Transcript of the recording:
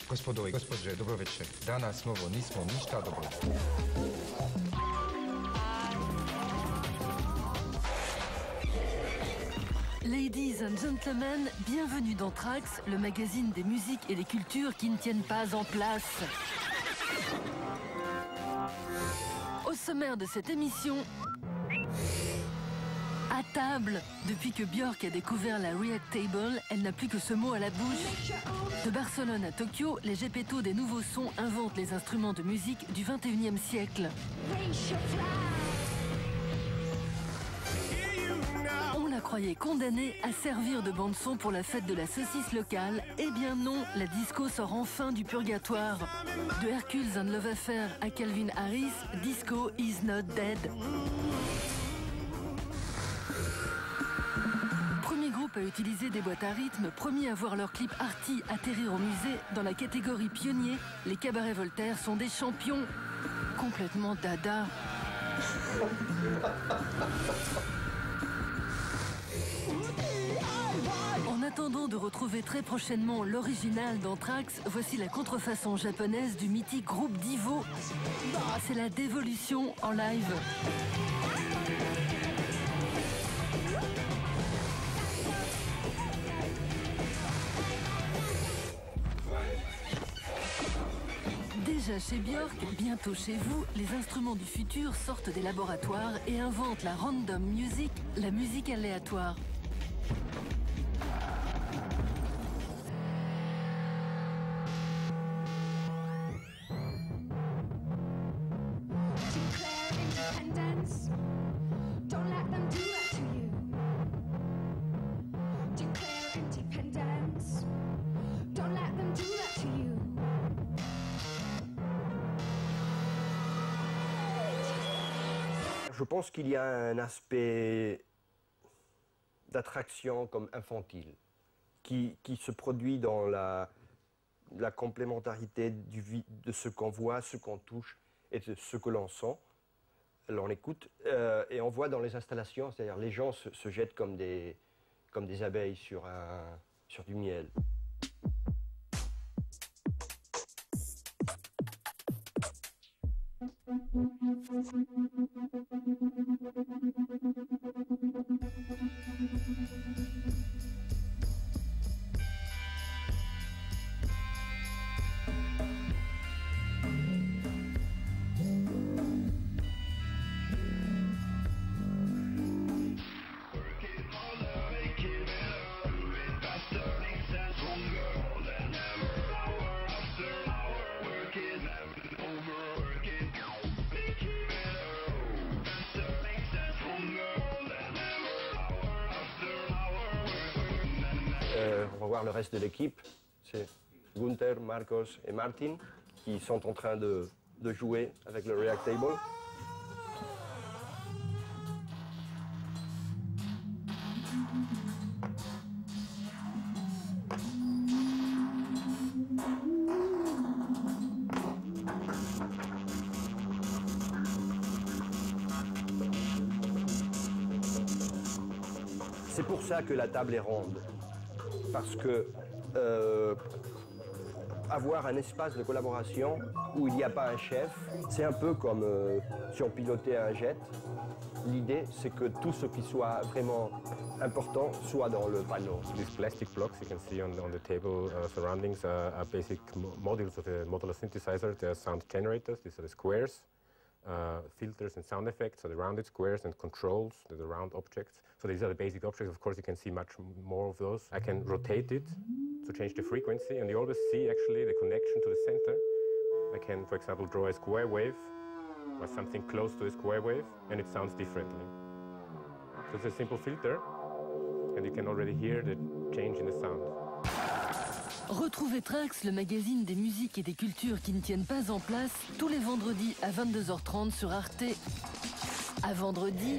Gospodo i gospođe, dobro večer. Danas novo nismo ništa dobro. Ladies and gentlemen, bienvenue dans Trax, le magazine des musiques et des cultures qui ne tiennent pas en place. Au sommaire de cette émission, à table, depuis que Björk a découvert la Reactable, elle n'a plus que ce mot à la bouche. De Barcelone à Tokyo, les Gepetto des nouveaux sons inventent les instruments de musique du 21e siècle. On la croyait condamnée à servir de bande-son pour la fête de la saucisse locale. Eh bien non, la disco sort enfin du purgatoire. De Hercules and Love Affair à Calvin Harris, disco is not dead. Premier groupe à utiliser des boîtes à rythme, premier à voir leur clip arty atterrir au musée, dans la catégorie pionnier, les Cabarets Voltaire sont des champions. Complètement dada. En attendant de retrouver très prochainement l'original d'Anthrax, voici la contrefaçon japonaise du mythique groupe Divo. C'est la dévolution en live. Déjà chez Björk, bientôt chez vous, les instruments du futur sortent des laboratoires et inventent la random music, la musique aléatoire. Je pense qu'il y a un aspect d'attraction comme infantile qui se produit dans la complémentarité de ce qu'on voit, ce qu'on touche et de ce que l'on sent. On écoute et on voit dans les installations, c'est-à-dire les gens se jettent comme des abeilles sur du miel. On va voir le reste de l'équipe, c'est Gunther, Marcos et Martin qui sont en train de jouer avec le Reactable. C'est pour ça que la table est ronde. Parce que avoir un espace de collaboration où il n'y a pas un chef, c'est un peu comme si on pilotait un jet. L'idée, c'est que tout ce qui soit vraiment important soit dans le panneau. These plastic blocks you can see on the table surroundings are basic modules of a modular synthesizer. They are sound generators, these are the squares. Filters and sound effects, so the rounded squares, and controls, the round objects. So these are the basic objects. Of course, you can see much more of those. I can rotate it to change the frequency, and you always see actually the connection to the center. I can, for example, draw a square wave or something close to a square wave, and it sounds differently. So it's a simple filter, and you can already hear the change in the sound. Retrouvez Trax, le magazine des musiques et des cultures qui ne tiennent pas en place, tous les vendredis à 22h30 sur Arte. À vendredi.